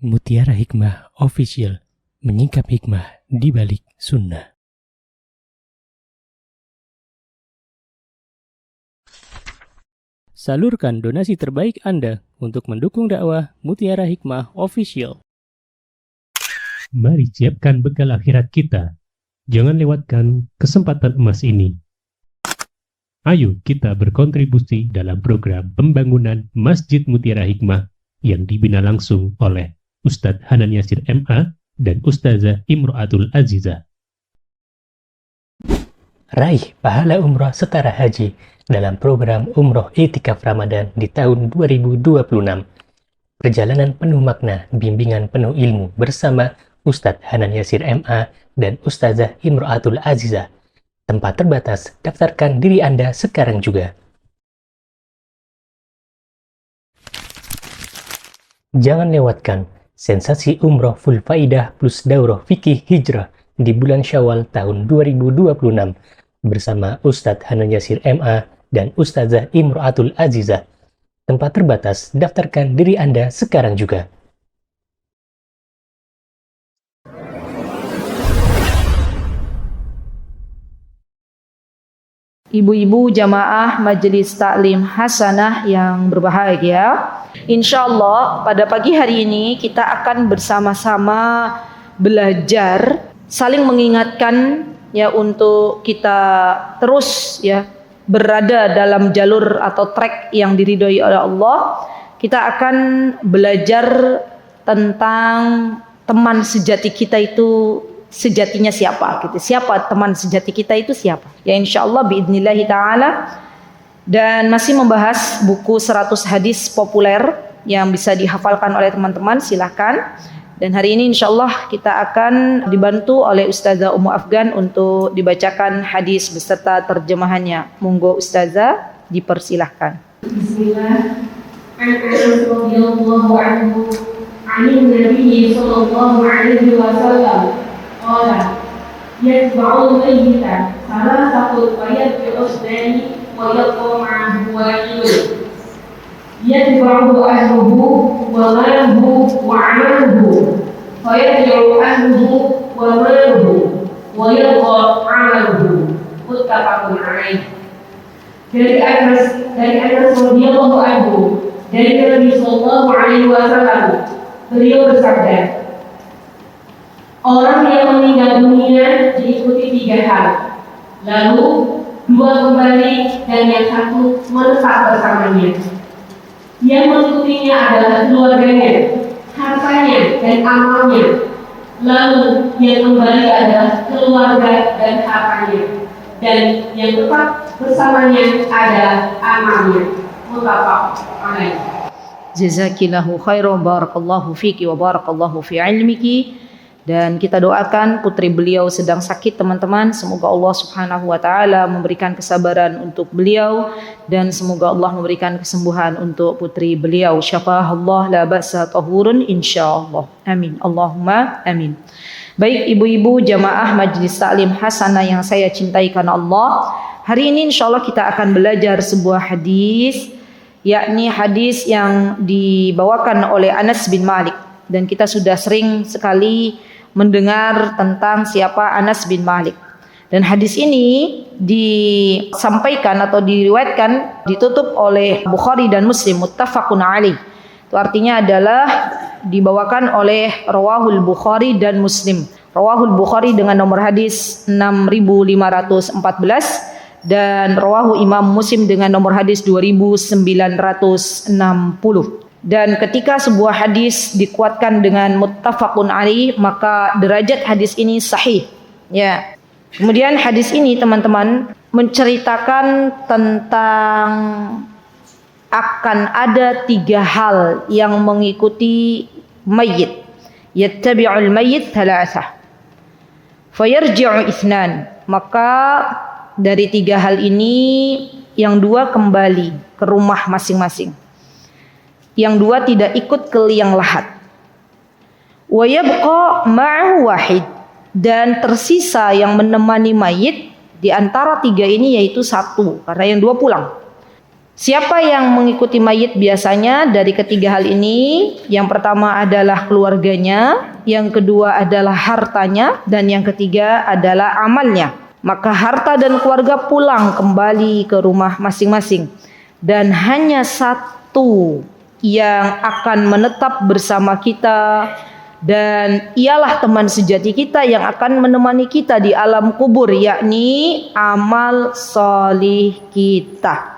Mutiara Hikmah Official, menyingkap hikmah di balik sunnah. Salurkan donasi terbaik Anda untuk mendukung dakwah Mutiara Hikmah Official. Mari siapkan bekal akhirat kita. Jangan lewatkan kesempatan emas ini. Ayo kita berkontribusi dalam program pembangunan Masjid Mutiara Hikmah yang dibina langsung oleh Ustadz Hanan Yasir MA dan Ustazah Imro'atul Azizah. Raih pahala umroh setara haji dalam program Umroh Iktikaf Ramadan di tahun 2026. Perjalanan penuh makna, bimbingan penuh ilmu bersama Ustadz Hanan Yasir MA dan Ustazah Imro'atul Azizah. Tempat terbatas, daftarkan diri Anda sekarang juga. Jangan lewatkan sensasi umroh full faidah plus daurah fikih hijrah di bulan Syawal tahun 2026 bersama Ustadz Hanan Yasir MA dan Ustazah Imro'atul Azizah. Tempat terbatas, daftarkan diri Anda sekarang juga. Ibu-ibu jamaah Majelis Taklim Hasanah yang berbahagia, insya Allah pada pagi hari ini kita akan bersama-sama belajar, saling mengingatkan ya untuk kita terus ya berada dalam jalur atau track yang diridhoi oleh Allah. Kita akan belajar tentang teman sejati kita itu sejatinya siapa gitu. Siapa teman sejati kita itu siapa? Ya insyaallah biidznillah taala. Dan masih membahas buku 100 hadis populer yang bisa dihafalkan oleh teman-teman, silahkan. Dan hari ini insyaallah kita akan dibantu oleh Ustazah Ummu Afgan untuk dibacakan hadis beserta terjemahannya. Monggo Ustazah, dipersilahkan. Bismillah. An-Anas radhiyallahu anhu 'anil Nabi sallallahu alaihi wasallam qala yatba'ul mayyita salasatu fayatbi'u usdani wa yabqa ma'ahu wa'ilun yatba'u ahluhu wa maluhu wa 'amaluhu fayatbi'u ahluhu wa maluhu wa yabqa 'amaluhu. Muttafaqun 'alaih. Dari Anas radhiyallahu anhu, dari Nabi sallallahu alaihi wasallam, beliau bersabda, orang yang meninggal dunia diikuti 3 hal, lalu 2 kembali dan yang 1 menetap bersamanya. Yang mengikutinya adalah keluarganya, hartanya dan amalnya, lalu yang kembali adalah keluarga dan hartanya, dan yang tetap bersamanya adalah amalnya. Muttafaq alaih. Jazakillahu khairan, barakallahu fiki wa barakallahu fi ilmiki. Dan kita doakan putri beliau sedang sakit teman-teman, semoga Allah subhanahu wa ta'ala memberikan kesabaran untuk beliau dan semoga Allah memberikan kesembuhan untuk putri beliau. Syafahullah la ba'sa tahurun insyaallah. Amin. Allahumma amin. Baik ibu-ibu jamaah Majelis Taklim Hasanah yang saya cintai karena Allah, hari ini insyaallah kita akan belajar sebuah hadis, yakni hadis yang dibawakan oleh Anas bin Malik. Dan kita sudah sering sekali mendengar tentang siapa Anas bin Malik. Dan hadis ini disampaikan atau diriwayatkan, ditutup oleh Bukhari dan Muslim, muttafaqun alaih. Itu artinya adalah dibawakan oleh Rawahul Bukhari dan Muslim. Rawahul Bukhari dengan nomor hadis 6514 dan Rawahu Imam Muslim dengan nomor hadis 2960. Dan ketika sebuah hadis dikuatkan dengan muttafaqun alaih, maka derajat hadis ini sahih. Ya. Kemudian hadis ini teman-teman menceritakan tentang akan ada 3 hal yang mengikuti mayit. Yattabi'ul mayyit thalathah. Fayarji'u ithnan. Maka dari 3 hal ini yang 2 kembali ke rumah masing-masing. Yang 2 tidak ikut ke liang lahat. Wa yabqa ma'ahu wahid. Dan tersisa yang menemani mayit di antara 3 ini yaitu 1, karena yang 2 pulang. Siapa yang mengikuti mayit biasanya dari ketiga hal ini? Yang pertama adalah keluarganya, yang kedua adalah hartanya, dan yang ketiga adalah amalnya. Maka harta dan keluarga pulang kembali ke rumah masing-masing. Dan hanya satu yang akan menetap bersama kita, dan ialah teman sejati kita yang akan menemani kita di alam kubur, yakni amal solih kita.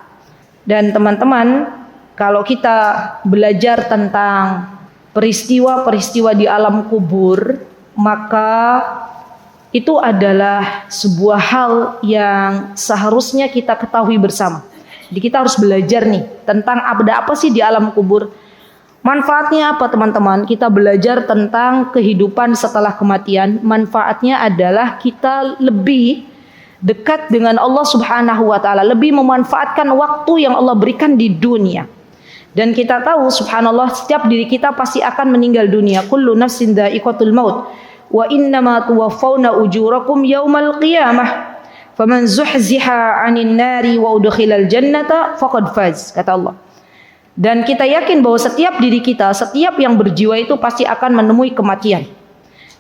Dan teman-teman, kalau kita belajar tentang peristiwa-peristiwa di alam kubur, maka itu adalah sebuah hal yang seharusnya kita ketahui bersama. Jadi kita harus belajar nih tentang ada apa sih di alam kubur. Manfaatnya apa teman-teman? Kita belajar tentang kehidupan setelah kematian. Manfaatnya adalah kita lebih dekat dengan Allah Subhanahu wa taala, lebih memanfaatkan waktu yang Allah berikan di dunia. Dan kita tahu subhanallah, setiap diri kita pasti akan meninggal dunia. Kullu nafsin dha'iqatul maut wa innama tuwaffawna ujurakum yaumal qiyamah. Faman zuhziha 'anil nari wa udkhilal jannata faqad faz, kata Allah. Dan kita yakin bahwa setiap diri kita, setiap yang berjiwa itu pasti akan menemui kematian.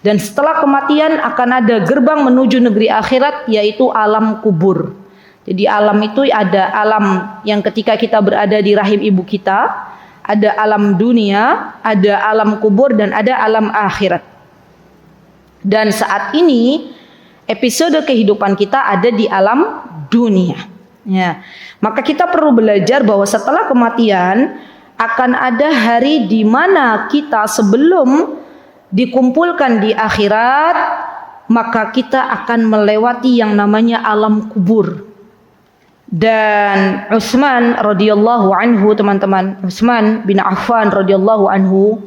Dan setelah kematian akan ada gerbang menuju negeri akhirat, yaitu alam kubur. Jadi alam itu ada alam yang ketika kita berada di rahim ibu kita, ada alam dunia, ada alam kubur, dan ada alam akhirat. Dan saat ini episode kehidupan kita ada di alam dunia. Ya, maka kita perlu belajar bahwa setelah kematian akan ada hari di mana kita sebelum dikumpulkan di akhirat, maka kita akan melewati yang namanya alam kubur. Dan Utsman radhiyallahu anhu, teman-teman, Utsman bin Affan radhiyallahu anhu,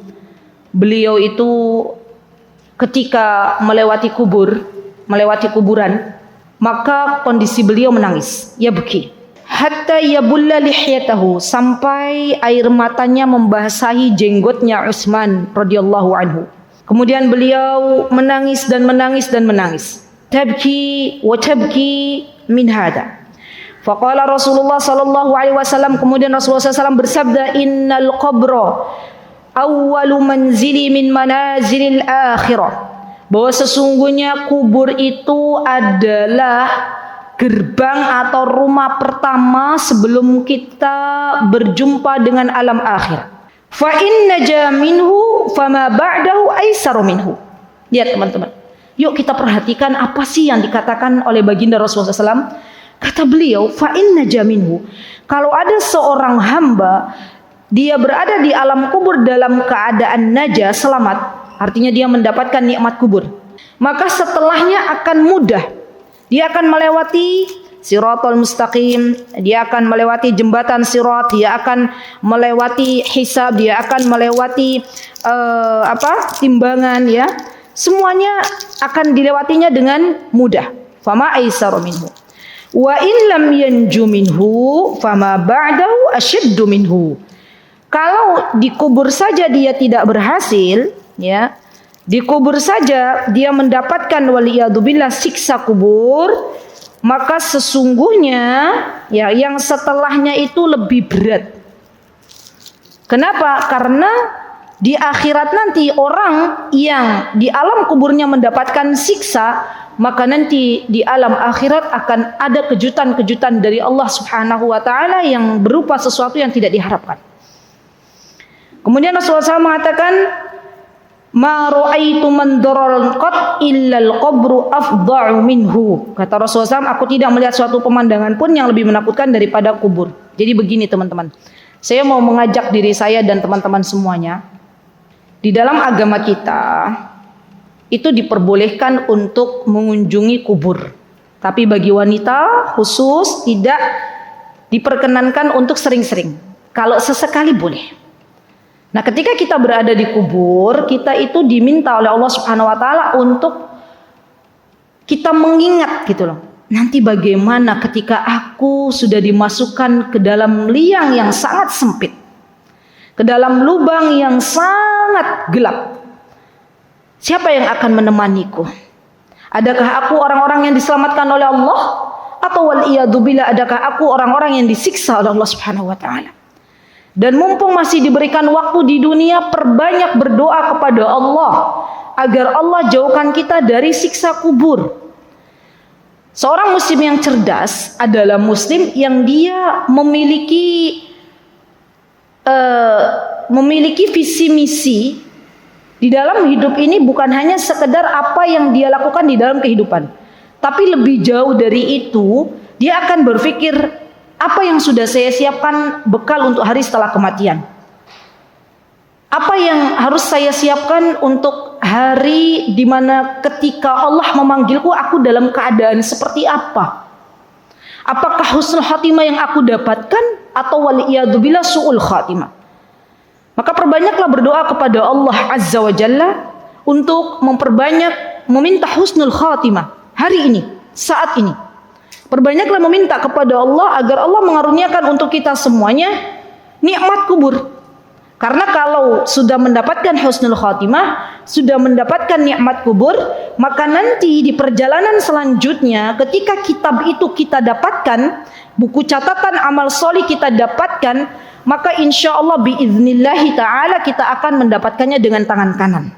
beliau itu ketika melewati kuburan, maka kondisi beliau menangis, yabki hatta yabulla lihyatahu, sampai air matanya membasahi jenggotnya Utsman radhiyallahu anhu. Kemudian beliau menangis dan menangis dan menangis. Tabki wa tabki min hada. Faqala Rasulullah sallallahu alaihi wasallam, kemudian Rasulullah SAW bersabda, innal qabra awwalu manzili min manazilil akhirah. Bahwa sesungguhnya kubur itu adalah gerbang atau rumah pertama sebelum kita berjumpa dengan alam akhir. Fa in naja minhu fama ba'dahu aisaru minhu. Lihat teman-teman, yuk kita perhatikan apa sih yang dikatakan oleh baginda Rasulullah SAW. Kata beliau, fa in naja minhu, kalau ada seorang hamba dia berada di alam kubur dalam keadaan naja, selamat, artinya dia mendapatkan nikmat kubur, maka setelahnya akan mudah. Dia akan melewati Siratal mustaqim, dia akan melewati jembatan sirat, dia akan melewati hisab, dia akan melewati timbangan, ya. Semuanya akan dilewatinya dengan mudah. Fama aisaru minhu. Wa in lam yanju minhu fama ba'dahu asyaddu minhu. Kalau dikubur saja dia tidak berhasil, ya. Dikubur saja dia mendapatkan waliyadzubillah siksa kubur, maka sesungguhnya ya yang setelahnya itu lebih berat. Kenapa? Karena di akhirat nanti orang yang di alam kuburnya mendapatkan siksa, maka nanti di alam akhirat akan ada kejutan-kejutan dari Allah Subhanahu wa taala yang berupa sesuatu yang tidak diharapkan. Kemudian Rasulullah SAW mengatakan, ma ra'aitu man dararan qat illa al-qabru afdha'u minhu. Kata Rasulullah SAW, aku tidak melihat suatu pemandangan pun yang lebih menakutkan daripada kubur. Jadi begini teman-teman, saya mau mengajak diri saya dan teman-teman semuanya, di dalam agama kita itu diperbolehkan untuk mengunjungi kubur, tapi bagi wanita khusus tidak diperkenankan untuk sering-sering. Kalau sesekali boleh. Nah, ketika kita berada di kubur, kita itu diminta oleh Allah Subhanahu wa taala untuk kita mengingat gitu loh. Nanti bagaimana ketika aku sudah dimasukkan ke dalam liang yang sangat sempit, ke dalam lubang yang sangat gelap. Siapa yang akan menemaniku? Adakah aku orang-orang yang diselamatkan oleh Allah? Atau waliyadzubillah, adakah aku orang-orang yang disiksa oleh Allah Subhanahu wa taala? Dan mumpung masih diberikan waktu di dunia, perbanyak berdoa kepada Allah agar Allah jauhkan kita dari siksa kubur. Seorang muslim yang cerdas adalah muslim yang dia memiliki visi misi di dalam hidup ini, bukan hanya sekedar apa yang dia lakukan di dalam kehidupan, tapi lebih jauh dari itu. Dia akan berpikir, apa yang sudah saya siapkan bekal untuk hari setelah kematian? Apa yang harus saya siapkan untuk hari di mana ketika Allah memanggilku, aku dalam keadaan seperti apa? Apakah husnul khatimah yang aku dapatkan atau waliyadzubillah su'ul khatimah? Maka perbanyaklah berdoa kepada Allah Azza wa Jalla untuk memperbanyak meminta husnul khatimah hari ini, saat ini. Perbanyaklah meminta kepada Allah agar Allah mengaruniakan untuk kita semuanya nikmat kubur. Karena kalau sudah mendapatkan husnul khatimah, sudah mendapatkan nikmat kubur, maka nanti di perjalanan selanjutnya ketika kitab itu kita dapatkan, buku catatan amal solih kita dapatkan, maka insya Allah biiznillahi ta'ala kita akan mendapatkannya dengan tangan kanan.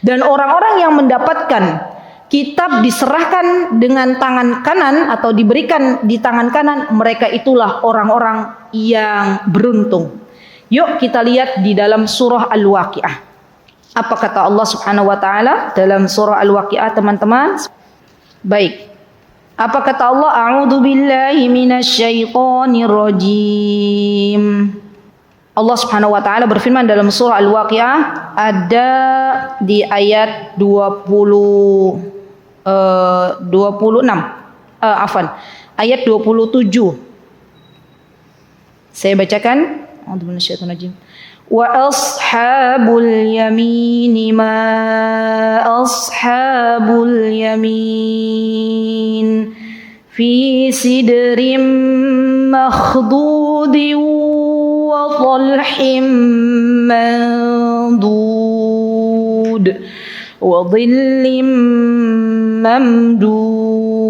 Dan orang-orang yang mendapatkan kitab diserahkan dengan tangan kanan atau diberikan di tangan kanan, mereka itulah orang-orang yang beruntung. Yuk kita lihat di dalam surah Al-Waqi'ah. Apa kata Allah Subhanahu wa taala dalam surah Al-Waqi'ah, teman-teman? Baik. Apa kata Allah? A'udzu billahi minasyaitonir rajim. Allah Subhanahu wa taala berfirman dalam surah Al-Waqi'ah, ada di ayat 26. Ayat 27. Saya bacakan. Wa ashabul yamin ma ashabul yamin fi sidrim makhdudin wa talhim mandud wa dhillim mamdud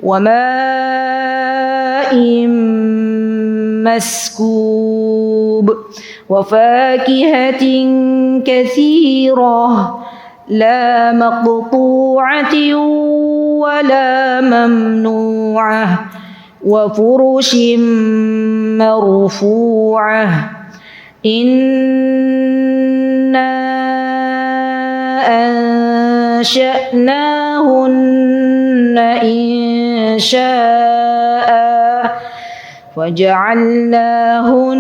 wa ma'im مسكوب وفاكهة كثيرة لا مقطوعة ولا ممنوعة وفرش مرفوعة إنا أنشأناهن إنشاء وجعلناهن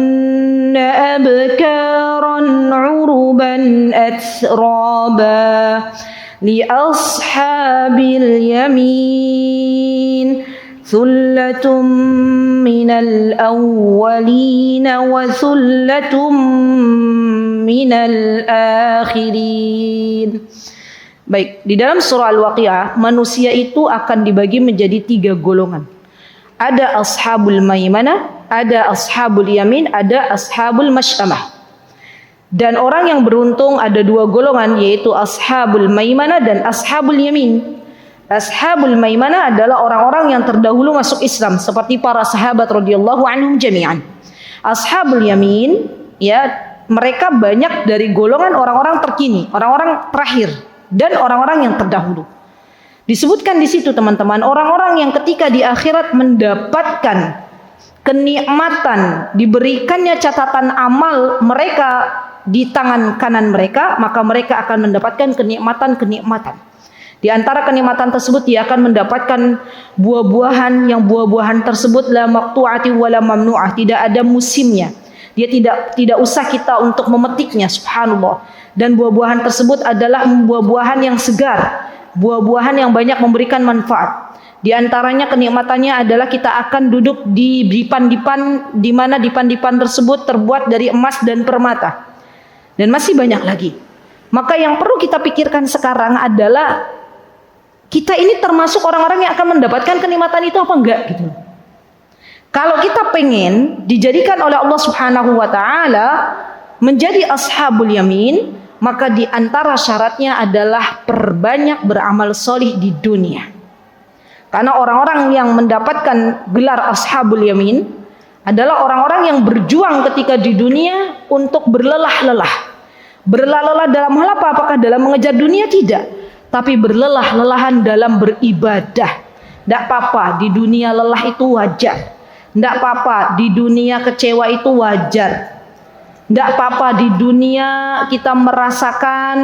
أبكارا عربا أترابا لأصحاب اليمين ثلة من الأولين وثلة من الآخرين. Baik, di dalam surah Al-Waqi'ah manusia itu akan dibagi menjadi 3 golongan. Ada ashabul maimanah, ada ashabul yamin, ada ashabul masyamah. Dan orang yang beruntung ada 2 golongan, yaitu ashabul maimanah dan ashabul yamin. Ashabul maimanah adalah orang-orang yang terdahulu masuk Islam seperti para sahabat radhiyallahu anhum jami'an. Ashabul yamin, ya, mereka banyak dari golongan orang-orang terkini, orang-orang terakhir dan orang-orang yang terdahulu. Disebutkan di situ, teman-teman, orang-orang yang ketika di akhirat mendapatkan kenikmatan, diberikannya catatan amal mereka di tangan kanan mereka, maka mereka akan mendapatkan kenikmatan-kenikmatan. Di antara kenikmatan tersebut dia akan mendapatkan buah-buahan yang buah-buahan tersebut la maqtu'ati wa la mamnu'ah, tidak ada musimnya. Dia tidak usah kita untuk memetiknya, subhanallah. Dan buah-buahan tersebut adalah buah-buahan yang segar, buah-buahan yang banyak memberikan manfaat. Di antaranya kenikmatannya adalah kita akan duduk di dipan-dipan, di mana dipan-dipan tersebut terbuat dari emas dan permata. Dan masih banyak lagi. Maka yang perlu kita pikirkan sekarang adalah kita ini termasuk orang-orang yang akan mendapatkan kenikmatan itu apa enggak gitu. Kalau kita pengen dijadikan oleh Allah Subhanahu wa taala menjadi ashabul yamin, maka di antara syaratnya adalah perbanyak beramal solih di dunia. Karena orang-orang yang mendapatkan gelar Ashabul Yamin adalah orang-orang yang berjuang ketika di dunia untuk berlelah-lelah. Berlelah-lelah dalam hal apa? Apakah dalam mengejar dunia? Tidak. Tapi berlelah-lelahan dalam beribadah. Tidak apa-apa, di dunia lelah itu wajar. Tidak apa-apa, di dunia kecewa itu wajar. Tidak apa-apa, di dunia kita merasakan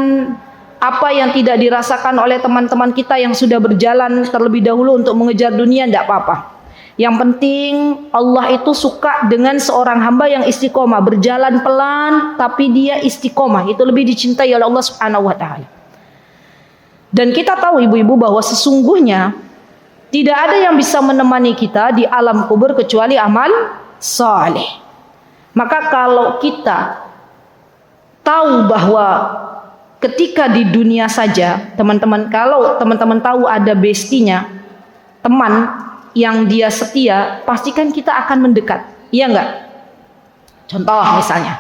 apa yang tidak dirasakan oleh teman-teman kita yang sudah berjalan terlebih dahulu untuk mengejar dunia. Tidak apa-apa. Yang penting Allah itu suka dengan seorang hamba yang istiqomah, berjalan pelan tapi dia istiqomah. Itu lebih dicintai oleh Allah Subhanahu wa taala. Dan kita tahu ibu-ibu bahwa sesungguhnya tidak ada yang bisa menemani kita di alam kubur kecuali amal saleh. Maka kalau kita tahu bahwa ketika di dunia saja, teman-teman, kalau teman-teman tahu ada bestinya, teman yang dia setia, pastikan kita akan mendekat. Iya enggak? Contoh misalnya,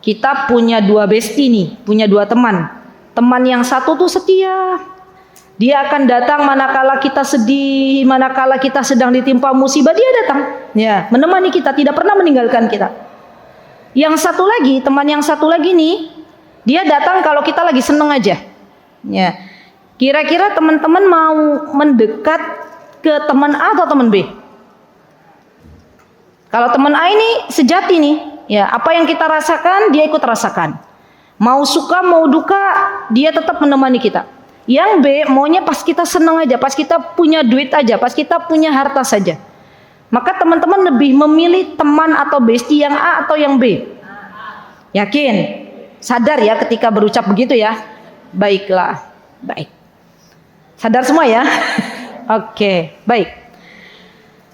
kita punya 2 besti nih, punya 2 teman. Teman yang satu tuh setia. Dia akan datang manakala kita sedih, manakala kita sedang ditimpa musibah, dia datang. Ya, menemani kita, tidak pernah meninggalkan kita. Yang satu lagi, teman yang satu lagi nih, dia datang kalau kita lagi seneng aja. Ya. Kira-kira teman-teman mau mendekat ke teman A atau teman B? Kalau teman A ini sejati nih, ya, apa yang kita rasakan dia ikut rasakan. Mau suka mau duka dia tetap menemani kita. Yang B maunya pas kita senang aja, pas kita punya duit aja, pas kita punya harta saja. Maka teman-teman lebih memilih teman atau bestie yang A atau yang B? Yakin? Sadar ya ketika berucap begitu ya? Baiklah, baik. Sadar semua ya? Oke, baik.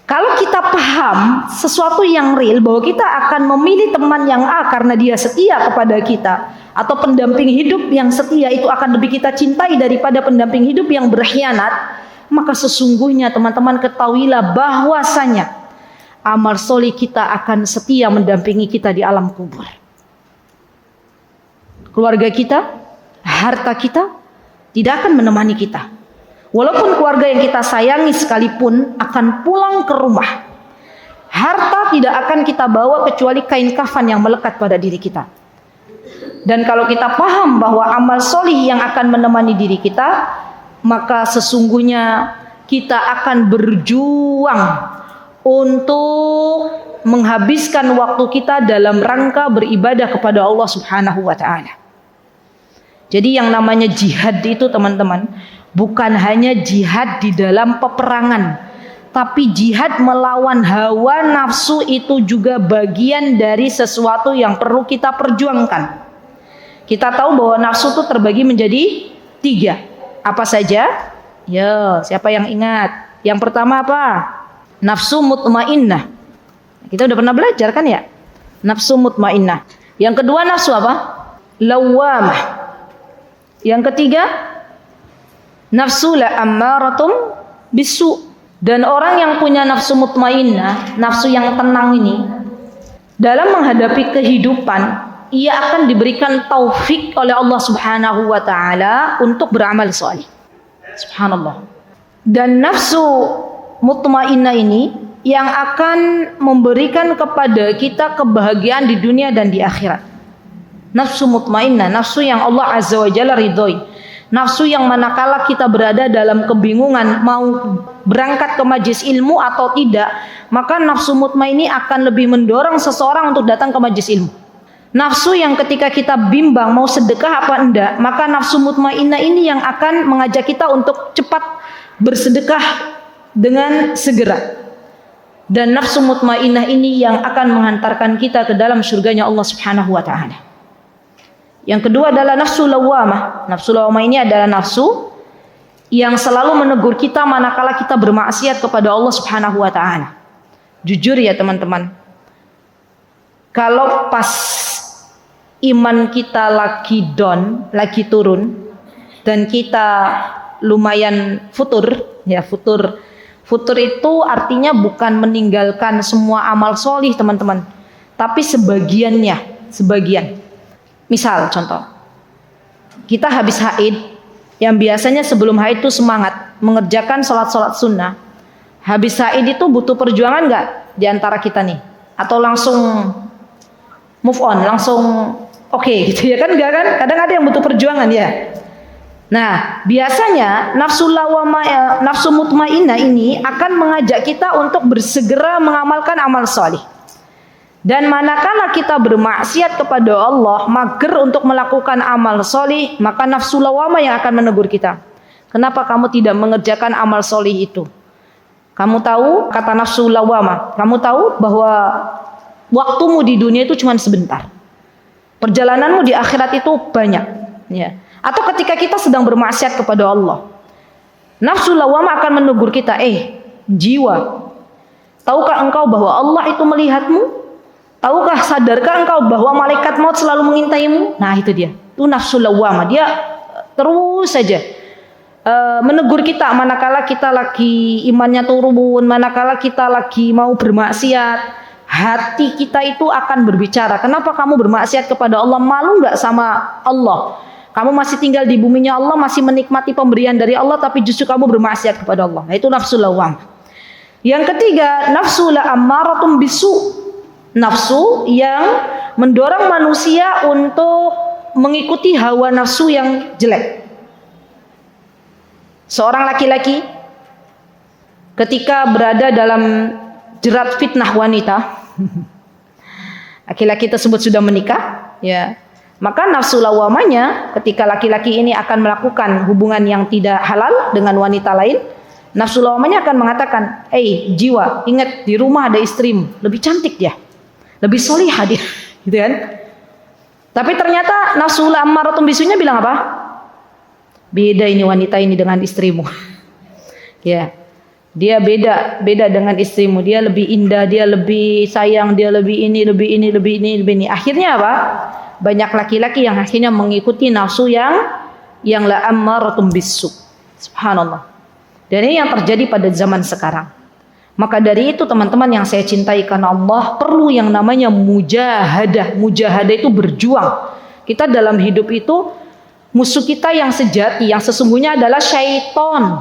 Kalau kita paham sesuatu yang real bahwa kita akan memilih teman yang A karena dia setia kepada kita, atau pendamping hidup yang setia itu akan lebih kita cintai daripada pendamping hidup yang berkhianat, maka sesungguhnya teman-teman ketahuilah bahwasanya amal soleh kita akan setia mendampingi kita di alam kubur. Keluarga kita, harta kita tidak akan menemani kita. Walaupun keluarga yang kita sayangi sekalipun akan pulang ke rumah, harta tidak akan kita bawa kecuali kain kafan yang melekat pada diri kita. Dan kalau kita paham bahwa amal solih yang akan menemani diri kita, maka sesungguhnya kita akan berjuang untuk menghabiskan waktu kita dalam rangka beribadah kepada Allah Subhanahu wa taala. Jadi yang namanya jihad itu teman-teman, bukan hanya jihad di dalam peperangan, tapi jihad melawan hawa nafsu itu juga bagian dari sesuatu yang perlu kita perjuangkan. Kita tahu bahwa nafsu itu terbagi menjadi 3. Apa saja? Ya, siapa yang ingat? Yang pertama apa? Nafsu mutmainnah. Kita udah pernah belajar kan ya? Nafsu mutmainnah. Yang kedua nafsu apa? Lawwamah. Yang ketiga nafsu la'ammaratum bisu. Dan orang yang punya nafsu mutmainnah, nafsu yang tenang ini, dalam menghadapi kehidupan, ia akan diberikan taufik oleh Allah Subhanahu wa taala untuk beramal saleh. Subhanallah. Dan nafsu mutmainnah ini yang akan memberikan kepada kita kebahagiaan di dunia dan di akhirat. Nafsu mutmainnah, nafsu yang Allah Azza wa Jalla ridhoi. Nafsu yang manakala kita berada dalam kebingungan mau berangkat ke majlis ilmu atau tidak, maka nafsu mutmainnah akan lebih mendorong seseorang untuk datang ke majlis ilmu. Nafsu yang ketika kita bimbang mau sedekah apa enggak, maka nafsu mutmainnah ini yang akan mengajak kita untuk cepat bersedekah dengan segera. Dan nafsu mutmainnah ini yang akan menghantarkan kita ke dalam surganya Allah Subhanahu wa taala. Yang kedua adalah nafsu lawwamah. Nafsu lawwamah ini adalah nafsu yang selalu menegur kita manakala kita bermaksiat kepada Allah Subhanahu wa taala. Jujur ya teman-teman, kalau pas iman kita lagi down, lagi turun, dan kita lumayan futur, ya futur itu artinya bukan meninggalkan semua amal solih teman-teman, tapi sebagian. Misal contoh, kita habis haid, yang biasanya sebelum haid itu semangat, mengerjakan sholat-sholat sunnah. Habis haid itu butuh perjuangan nggak di antara kita nih? Atau langsung move on, langsung oke gitu ya kan? Enggak kan? Kadang ada yang butuh perjuangan ya. Nah, biasanya nafsu lawamah, nafsu mutmainnah ini akan mengajak kita untuk bersegera mengamalkan amal soleh. Dan manakala kita bermaksiat kepada Allah, mager untuk melakukan amal soleh, maka nafsu lawamah yang akan menegur kita. Kenapa kamu tidak mengerjakan amal soleh itu? Kamu tahu, kata nafsu lawamah, kamu tahu bahwa waktumu di dunia itu cuma sebentar. Perjalananmu di akhirat itu banyak. Ya. Atau ketika kita sedang bermaksiat kepada Allah, nafsu lawamah akan menegur kita, jiwa, tahukah engkau bahwa Allah itu melihatmu? Tahukah, sadarkah engkau bahwa malaikat maut selalu mengintaimu? Nah itu dia, itu nafsu lawamah. Dia terus saja menegur kita manakala kita lagi imannya turun, manakala kita lagi mau bermaksiat. Hati kita itu akan berbicara, kenapa kamu bermaksiat kepada Allah? Malu nggak sama Allah? Kamu masih tinggal di buminya Allah, masih menikmati pemberian dari Allah, tapi justru kamu bermaksiat kepada Allah. Nah, itu nafsu lawamah. Yang ketiga, nafsu la'ammaratun bisu. Nafsu yang mendorong manusia untuk mengikuti hawa nafsu yang jelek. Seorang laki-laki ketika berada dalam jerat fitnah wanita, laki-laki tersebut sudah menikah, ya. Maka nafsu lawamanya ketika laki-laki ini akan melakukan hubungan yang tidak halal dengan wanita lain, nafsu lawamanya akan mengatakan, jiwa, ingat di rumah ada istrimu, lebih cantik dia, lebih solihah dia, gitu kan? Tapi ternyata nafsu ammaratun bisunya bilang apa? Beda ini wanita ini dengan istrimu. Ya, dia beda dengan istrimu, dia lebih indah, dia lebih sayang, dia lebih ini. Akhirnya apa? Banyak laki-laki yang akhirnya mengikuti nafsu yang la ammaratun bisu. Subhanallah. Dan ini yang terjadi pada zaman sekarang. Maka dari itu teman-teman yang saya cintai karena Allah, perlu yang namanya mujahadah. Mujahadah itu berjuang. Kita dalam hidup itu, musuh kita yang sejati, yang sesungguhnya adalah syaitan.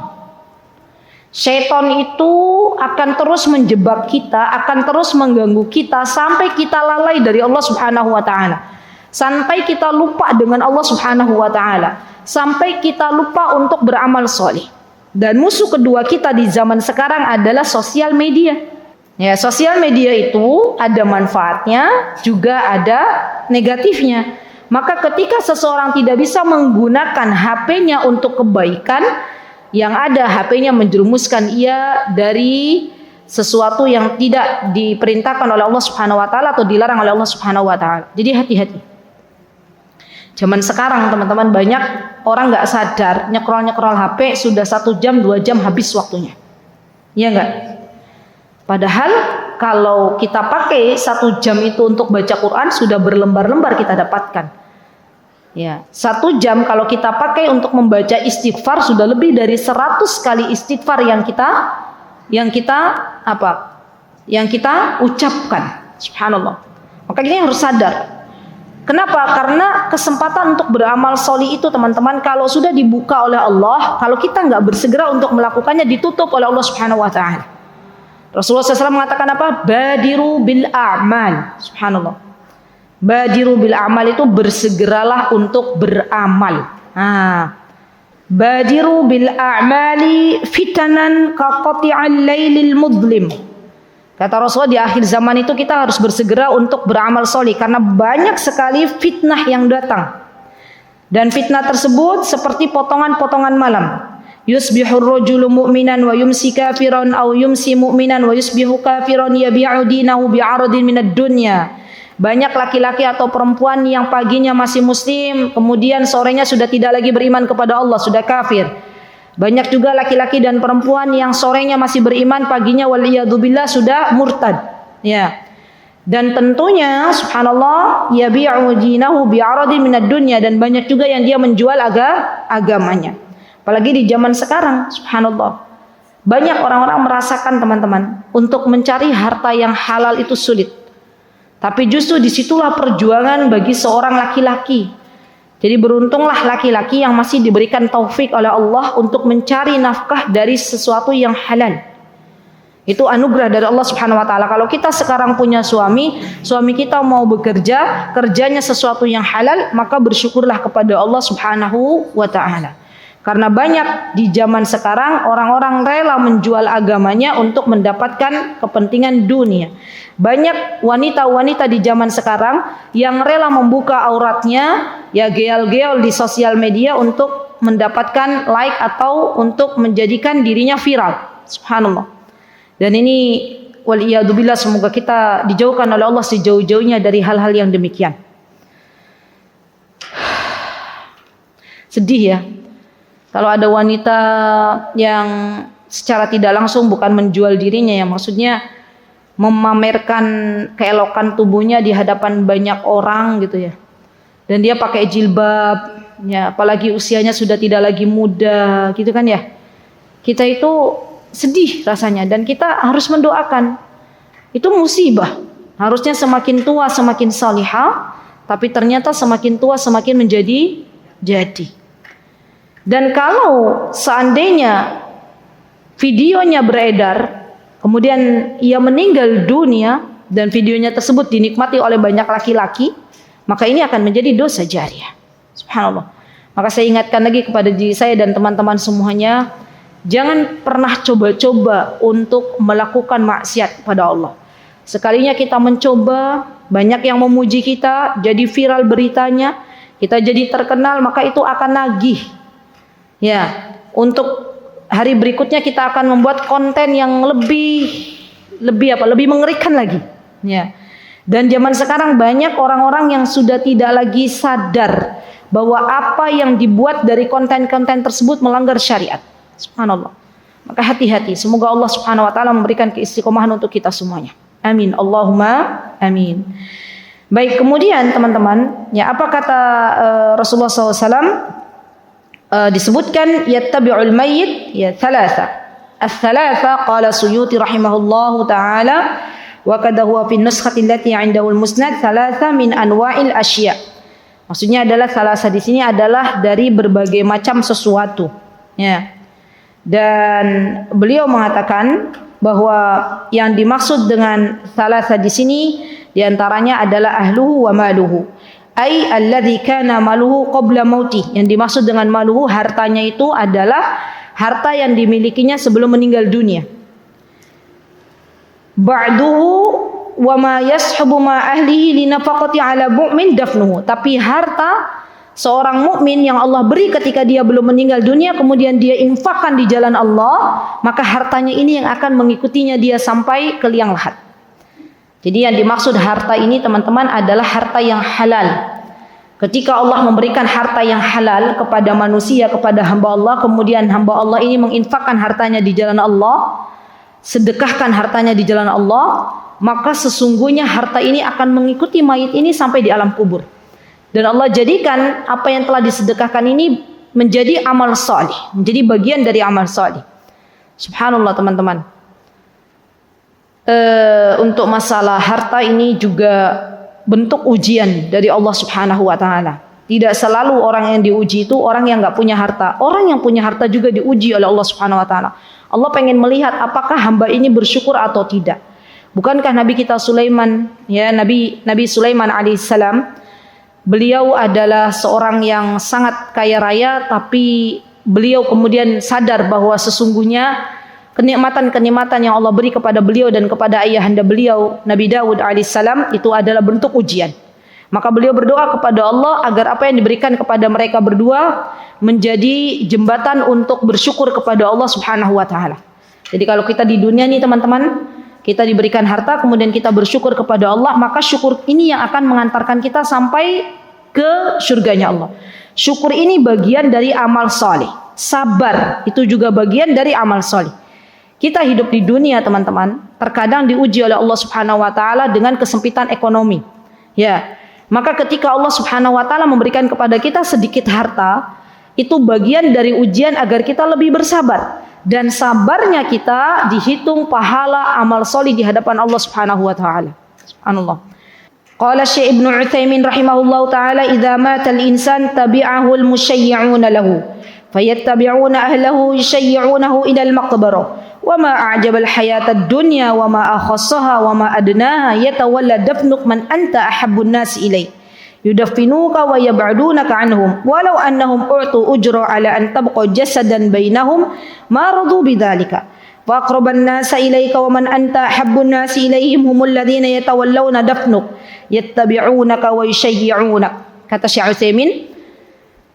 Syaitan itu akan terus menjebak kita, akan terus mengganggu kita sampai kita lalai dari Allah Subhanahu wa taala. Sampai kita lupa dengan Allah Subhanahu wa taala, sampai kita lupa untuk beramal soleh. Dan musuh kedua kita di zaman sekarang adalah sosial media. Ya, sosial media itu ada manfaatnya, juga ada negatifnya. Maka ketika seseorang tidak bisa menggunakan HP-nya untuk kebaikan, yang ada HP-nya menjerumuskan ia dari sesuatu yang tidak diperintahkan oleh Allah Subhanahu wa taala atau dilarang oleh Allah Subhanahu wa taala. Jadi hati-hati. Zaman sekarang teman-teman, banyak orang nggak sadar nyekrol HP sudah 1 jam 2 jam habis waktunya. Iya nggak? Padahal kalau kita pakai 1 jam itu untuk baca Quran, sudah berlembar-lembar kita dapatkan. Ya, 1 jam kalau kita pakai untuk membaca istighfar, sudah lebih dari 100 kali istighfar yang kita ucapkan. Subhanallah. Maka kita harus sadar. Kenapa? Karena kesempatan untuk beramal solih itu teman-teman, kalau sudah dibuka oleh Allah, kalau kita nggak bersegera untuk melakukannya, ditutup oleh Allah Subhanahu wa taala. Rasulullah SAW mengatakan apa? Badiru bil a'mal. Subhanallah. Badiru bil a'mal itu bersegeralah untuk beramal. Badiru bil a'mali fitanan kaqati'al lailil mudlim. Kata Rasulullah, di akhir zaman itu kita harus bersegera untuk beramal soleh karena banyak sekali fitnah yang datang. Dan fitnah tersebut seperti potongan-potongan malam. Yusbihur rajulu mu'minan wa yumsi kafiran aw yumsi mu'minan wa yusbihu kafiran yabi'u dinahu bi'aradin minad dunya. Banyak laki-laki atau perempuan yang paginya masih muslim, kemudian sorenya sudah tidak lagi beriman kepada Allah, sudah kafir. Banyak juga laki-laki dan perempuan yang sorenya masih beriman, paginya waliyadzubillah sudah murtad. Ya. Dan tentunya subhanallah yabi'u dinahu bi'aradin minad dunya, dan banyak juga yang dia menjual agamanya. Apalagi di zaman sekarang, subhanallah. Banyak orang-orang merasakan teman-teman, untuk mencari harta yang halal itu sulit. Tapi justru disitulah perjuangan bagi seorang laki-laki Jadi beruntunglah laki-laki yang masih diberikan taufik oleh Allah untuk mencari nafkah dari sesuatu yang halal. Itu anugerah dari Allah Subhanahu wa taala. Kalau kita sekarang punya suami kita mau bekerja, kerjanya sesuatu yang halal, maka bersyukurlah kepada Allah Subhanahu wa taala. Karena banyak di zaman sekarang orang-orang rela menjual agamanya untuk mendapatkan kepentingan dunia. Banyak wanita-wanita di zaman sekarang yang rela membuka auratnya, ya geol-geol di sosial media untuk mendapatkan like atau untuk menjadikan dirinya viral. Subhanallah. Dan ini waliyadzubillah, semoga kita dijauhkan oleh Allah sejauh-jauhnya dari hal-hal yang demikian. Sedih ya. Kalau ada wanita yang secara tidak langsung bukan menjual dirinya, ya maksudnya memamerkan keelokan tubuhnya di hadapan banyak orang gitu ya. Dan dia pakai jilbab, ya apalagi usianya sudah tidak lagi muda gitu kan ya. Kita itu sedih rasanya dan kita harus mendoakan. Itu musibah. Harusnya semakin tua semakin salihah, tapi ternyata semakin tua semakin menjadi jadi. Dan kalau seandainya videonya beredar, kemudian ia meninggal dunia dan videonya tersebut dinikmati oleh banyak laki-laki, maka ini akan menjadi dosa jariah. Subhanallah. Maka saya ingatkan lagi kepada diri saya dan teman-teman semuanya, jangan pernah coba-coba untuk melakukan maksiat kepada Allah. Sekalinya kita mencoba, banyak yang memuji kita, jadi viral beritanya, kita jadi terkenal, maka itu akan nagih. Ya, untuk hari berikutnya kita akan membuat konten yang lebih mengerikan lagi. Ya. Dan zaman sekarang banyak orang-orang yang sudah tidak lagi sadar bahwa apa yang dibuat dari konten-konten tersebut melanggar syariat. Subhanallah. Maka hati-hati. Semoga Allah Subhanahu wa taala memberikan keistiqomahan untuk kita semuanya. Amin. Allahumma amin. Baik, kemudian teman-teman, ya apa kata Rasulullah SAW? Disebutkan yattabi'ul mayyit ya thalatha. Ats-tsalatsa qala Suyuti rahimahullahu taala wa kadha huwa fi nuskhati allati 'indahu al-musnad thalatha min anwa'il asya'. Maksudnya adalah thalatsa di sini adalah dari berbagai macam sesuatu, ya. Dan beliau mengatakan bahwa yang dimaksud dengan thalatsa di sini diantaranya adalah ahluhu wa maluhu. Ai alladzi kana maluhu qabla mauti. Yang dimaksud dengan maluhu, hartanya itu adalah harta yang dimilikinya sebelum meninggal dunia. Ba'duhu wa ma yashabu ma ahlihi li nafaqati ala mu'min dafnuhu. Tapi harta seorang mukmin yang Allah beri ketika dia belum meninggal dunia, kemudian dia infakkan di jalan Allah, maka hartanya ini yang akan mengikutinya dia sampai ke liang lahat. Jadi yang dimaksud harta ini teman-teman adalah harta yang halal. Ketika Allah memberikan harta yang halal kepada manusia, kepada hamba Allah, kemudian hamba Allah ini menginfakkan hartanya di jalan Allah, sedekahkan hartanya di jalan Allah, maka sesungguhnya harta ini akan mengikuti mayit ini sampai di alam kubur. Dan Allah jadikan apa yang telah disedekahkan ini menjadi amal salih, menjadi bagian dari amal salih. Subhanallah teman-teman. Untuk masalah harta ini juga bentuk ujian dari Allah Subhanahu wa taala. Tidak selalu orang yang diuji itu orang yang enggak punya harta. Orang yang punya harta juga diuji oleh Allah Subhanahu wa taala. Allah pengen melihat apakah hamba ini bersyukur atau tidak. Bukankah Nabi kita Sulaiman, ya Nabi Sulaiman alaihissalam, beliau adalah seorang yang sangat kaya raya, tapi beliau kemudian sadar bahwa sesungguhnya kenikmatan-kenikmatan yang Allah beri kepada beliau dan kepada ayahanda beliau Nabi Daud alaihissalam itu adalah bentuk ujian. Maka beliau berdoa kepada Allah agar apa yang diberikan kepada mereka berdua menjadi jembatan untuk bersyukur kepada Allah Subhanahu wa taala. Jadi kalau kita di dunia nih teman-teman, kita diberikan harta kemudian kita bersyukur kepada Allah, maka syukur ini yang akan mengantarkan kita sampai ke surganya Allah. Syukur ini bagian dari amal saleh. Sabar itu juga bagian dari amal saleh. Kita hidup di dunia teman-teman, terkadang diuji oleh Allah Subhanahu wa taala dengan kesempitan ekonomi. Ya. Maka ketika Allah Subhanahu wa taala memberikan kepada kita sedikit harta, itu bagian dari ujian agar kita lebih bersabar. Dan sabarnya kita dihitung pahala amal solih di hadapan Allah Subhanahu wa taala. Subhanallah. Qala Syekh Ibnu Utsaimin rahimahullahu taala, "Idza mata al-insan tabi'ahu al-musyayyi'una lahu, fayattabi'una ahlahu yusyayyi'unahu ila al-maqbarah. Wa ma a'jaba al-hayata ad-dunya wa ma akhassaha wa ma adnaha yatawalla dafnuk man anta ahabbun nas ilayk. Yudaffinuka wa yab'adunaka anhum walau annahum u'tu ujra ala an tabqa jasadan bainahum ma radu bidzalika. Wa aqraban nasa ilayka wa man anta habbun nasi ilayhim humul ladzina yatawallawna dafnuk yattabi'unaka wa yusyayyi'unak." Kata Syekh Utsaimin,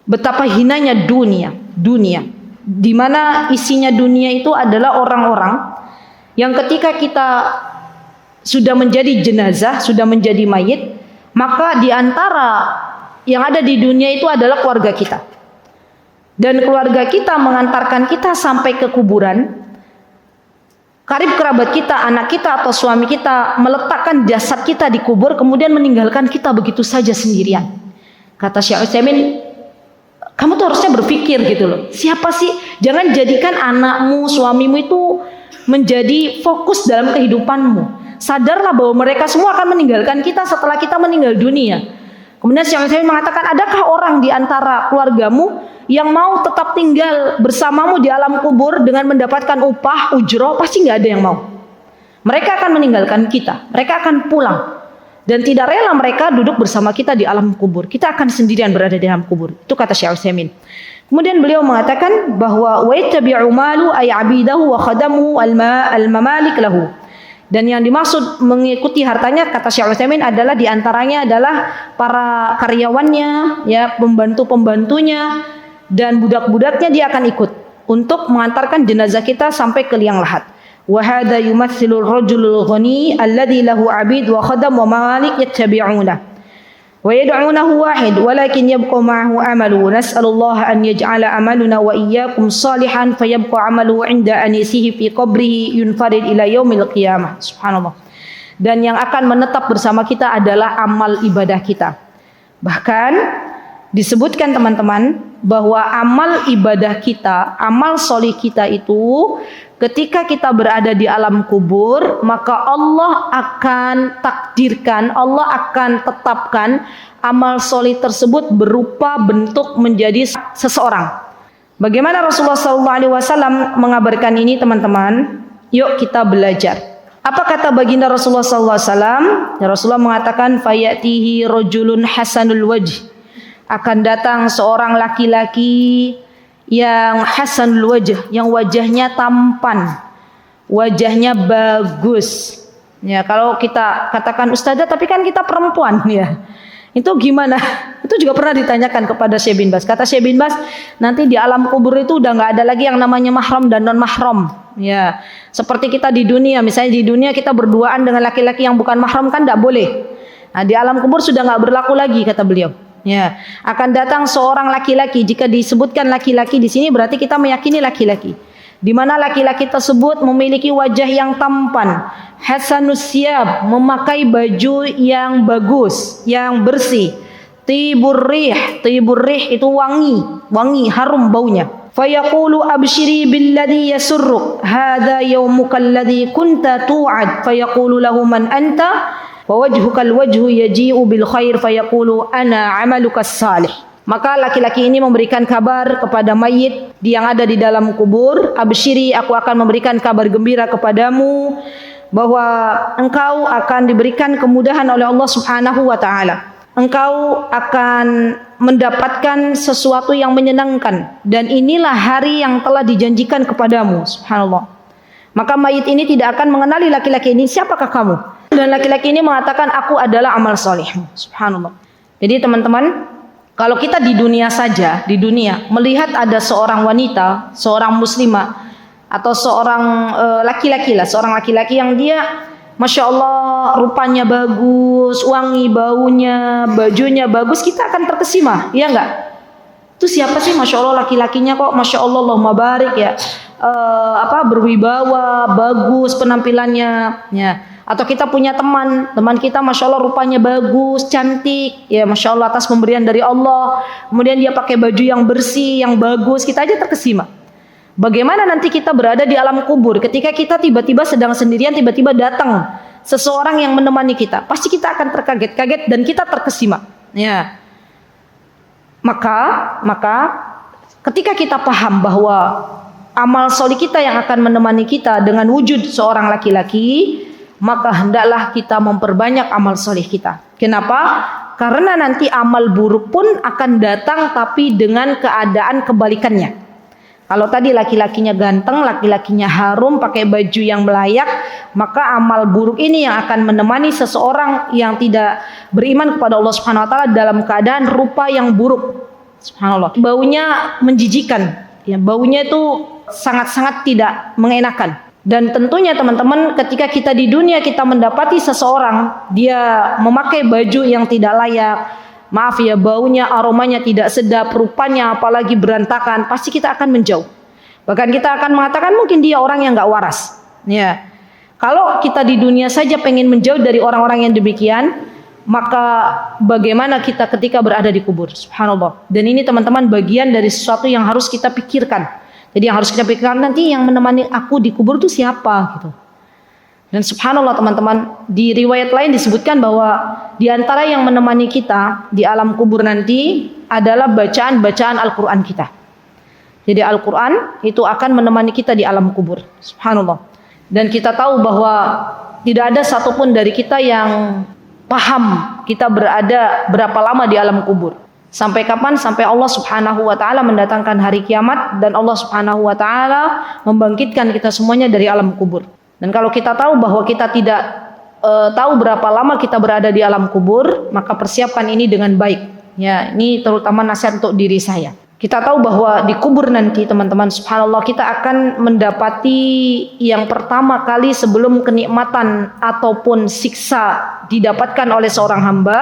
betapa hinanya dunia di mana isinya dunia itu adalah orang-orang yang ketika kita sudah menjadi jenazah, sudah menjadi mayit, maka di antara yang ada di dunia itu adalah keluarga kita. Dan keluarga kita mengantarkan kita sampai ke kuburan. Karib kerabat kita, anak kita atau suami kita meletakkan jasad kita di kubur, kemudian meninggalkan kita begitu saja sendirian. Kata Syekh Utsaimin, kamu tuh harusnya berpikir gitu loh. Siapa sih? Jangan jadikan anakmu, suamimu itu menjadi fokus dalam kehidupanmu. Sadarlah bahwa mereka semua akan meninggalkan kita setelah kita meninggal dunia. Kemudian Syekh Utsaimin mengatakan, adakah orang di antara keluargamu yang mau tetap tinggal bersamamu di alam kubur dengan mendapatkan upah, ujroh? Pasti nggak ada yang mau. Mereka akan meninggalkan kita. Mereka akan pulang. Dan tidak rela mereka duduk bersama kita di alam kubur. Kita akan sendirian berada di alam kubur. Itu kata Syekh Utsaimin. Kemudian beliau mengatakan bahwa wa yattabi'u malu ay 'abidahu wa khadamuhu al-mamalik lahu. Dan yang dimaksud mengikuti hartanya, kata Syekh Utsaimin, adalah diantaranya adalah para karyawannya, ya, pembantu-pembantunya, dan budak-budaknya dia akan ikut untuk mengantarkan jenazah kita sampai ke liang lahat. Wa hadza yumatsilu ar-rajulul ghani alladhi lahu 'abid wa khadam wa malik yattabi'una. Wa yad'unahu wahid walakin yabqa ma'ahu amalu. Nas'alullah an yaj'ala amaluna wa iyyakum salihan fayabqa amaluhu 'inda anisihi fi qabrihi yunfarid ila yaumil qiyamah. Subhanallah. Dan yang akan menetap bersama kita adalah amal ibadah kita. Bahkan disebutkan teman-teman bahwa amal ibadah kita, amal solih kita itu ketika kita berada di alam kubur, maka Allah akan takdirkan, Allah akan tetapkan amal solih tersebut berupa bentuk menjadi seseorang. Bagaimana Rasulullah SAW mengabarkan ini teman-teman? Yuk kita belajar. Apa kata baginda Rasulullah SAW? Rasulullah mengatakan, fayatihi rojulun hasanul wajh. Akan datang seorang laki-laki yang hasanul wajh, yang wajahnya tampan, wajahnya bagus. Ya, kalau kita katakan ustazah, tapi kan kita perempuan, ya. Itu gimana? Itu juga pernah ditanyakan kepada Syekh bin Baz. Kata Syekh bin Baz, nanti di alam kubur itu udah nggak ada lagi yang namanya mahram dan non mahram. Ya, seperti kita di dunia, misalnya di dunia kita berduaan dengan laki-laki yang bukan mahram kan nggak boleh. Nah, di alam kubur sudah nggak berlaku lagi, kata beliau. Ya, akan datang seorang laki-laki. Jika disebutkan laki-laki di sini berarti kita meyakini laki-laki. Di mana laki-laki tersebut memiliki wajah yang tampan, hasanus siyab, memakai baju yang bagus, yang bersih. Tibur rih itu wangi, harum baunya. Fayaqulu abshiri billadhi yasurruk, hadza yaumukal ladzi kunta tu'ad. Fayaqulu lahu man anta? Wajhukal wajhu yaji'u bil khair fayaqulu ana amalukas salih. Maka laki-laki ini memberikan kabar kepada mayit yang ada di dalam kubur, absyiri, aku akan memberikan kabar gembira kepadamu bahwa engkau akan diberikan kemudahan oleh Allah Subhanahu wa taala. Engkau akan mendapatkan sesuatu yang menyenangkan dan inilah hari yang telah dijanjikan kepadamu. Subhanallah. Maka mayit ini tidak akan mengenali laki-laki ini, siapakah kamu? Dan laki-laki ini mengatakan, aku adalah amal solehmu. Subhanallah. Jadi teman-teman, kalau kita di dunia saja, di dunia melihat ada seorang wanita, seorang muslimah atau seorang laki-laki lah, seorang laki-laki yang dia Masya Allah rupanya bagus, wangi baunya, bajunya bagus, kita akan terkesima, iya enggak? Itu siapa sih Masya Allah laki-lakinya kok Masya Allah Allahumma barik ya, berwibawa, bagus penampilannya, ya. Atau kita punya teman kita Masya Allah rupanya bagus, cantik, ya Masya Allah atas pemberian dari Allah. Kemudian dia pakai baju yang bersih, yang bagus, kita aja terkesima. Bagaimana nanti kita berada di alam kubur ketika kita tiba-tiba sedang sendirian, tiba-tiba datang seseorang yang menemani kita. Pasti kita akan terkaget-kaget dan kita terkesima. Ya. Maka ketika kita paham bahwa amal solih kita yang akan menemani kita dengan wujud seorang laki-laki, maka hendaklah kita memperbanyak amal solih kita. Kenapa? Karena nanti amal buruk pun akan datang tapi dengan keadaan kebalikannya. Kalau tadi laki-lakinya ganteng, laki-lakinya harum, pakai baju yang melayak, maka amal buruk ini yang akan menemani seseorang yang tidak beriman kepada Allah Subhanahu wa taala dalam keadaan rupa yang buruk. Subhanallah. Baunya menjijikan. Ya, baunya itu sangat-sangat tidak mengenakan. Dan tentunya teman-teman, ketika kita di dunia kita mendapati seseorang dia memakai baju yang tidak layak, maaf ya, baunya, aromanya tidak sedap, rupanya apalagi berantakan, pasti kita akan menjauh. Bahkan kita akan mengatakan mungkin dia orang yang nggak waras. Ya, kalau kita di dunia saja pengen menjauh dari orang-orang yang demikian, maka bagaimana kita ketika berada di kubur? Subhanallah. Dan ini teman-teman bagian dari sesuatu yang harus kita pikirkan. Jadi yang harus kita pikirkan nanti yang menemani aku di kubur itu siapa gitu. Dan subhanallah teman-teman, di riwayat lain disebutkan bahwa di antara yang menemani kita di alam kubur nanti adalah bacaan-bacaan Al-Quran kita. Jadi Al-Quran itu akan menemani kita di alam kubur. Subhanallah. Dan kita tahu bahwa tidak ada satupun dari kita yang paham kita berada berapa lama di alam kubur. Sampai kapan? Sampai Allah Subhanahu wa taala mendatangkan hari kiamat dan Allah Subhanahu wa taala membangkitkan kita semuanya dari alam kubur. Dan kalau kita tahu bahwa kita tidak tahu berapa lama kita berada di alam kubur, maka persiapkan ini dengan baik. Ya, ini terutama nasihat untuk diri saya. Kita tahu bahwa di kubur nanti teman-teman, subhanallah, kita akan mendapati yang pertama kali sebelum kenikmatan ataupun siksa didapatkan oleh seorang hamba,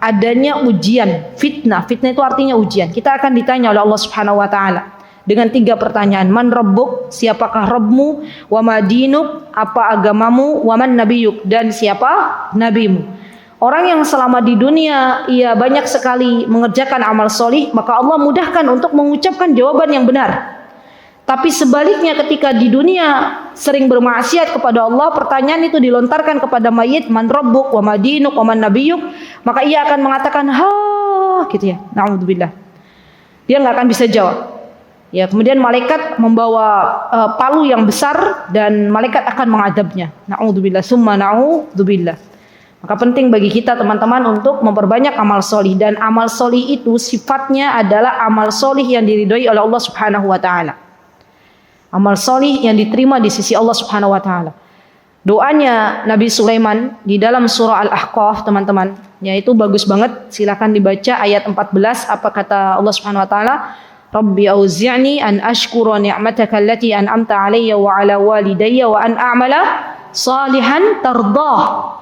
adanya ujian, fitnah. Fitnah itu artinya ujian. Kita akan ditanya oleh Allah Subhanahu wa taala dengan 3 pertanyaan. Man rabbuk? Siapakah Rabbmu? Wa ma dinuk? Apa agamamu? Wa man nabiyuk? Dan siapa nabimu? Orang yang selama di dunia ia banyak sekali mengerjakan amal solih, maka Allah mudahkan untuk mengucapkan jawaban yang benar. Tapi sebaliknya ketika di dunia sering bermaksiat kepada Allah, pertanyaan itu dilontarkan kepada mayit, man rabbuk wa madinuk wa man nabiyuk, maka ia akan mengatakan ha gitu ya. Na'udzubillah. Dia nggak akan bisa jawab. Ya, kemudian malaikat membawa palu yang besar dan malaikat akan mengadabnya. Na'udzubillah, summa na'udzubillah. Maka penting bagi kita teman-teman untuk memperbanyak amal solih, dan amal solih itu sifatnya adalah amal solih yang diridhoi oleh Allah Subhanahu wa taala. Amal solih yang diterima di sisi Allah Subhanahu wa taala. Doanya Nabi Sulaiman di dalam surah Al-Ahqaf teman-teman, yaitu bagus banget, silakan dibaca ayat 14. Apa kata Allah Subhanahu wa taala? Rabbi auzi'ni an ashkura ni'mataka allati an'amta 'alayya wa 'ala walidayya wa an a'mala salihan tardah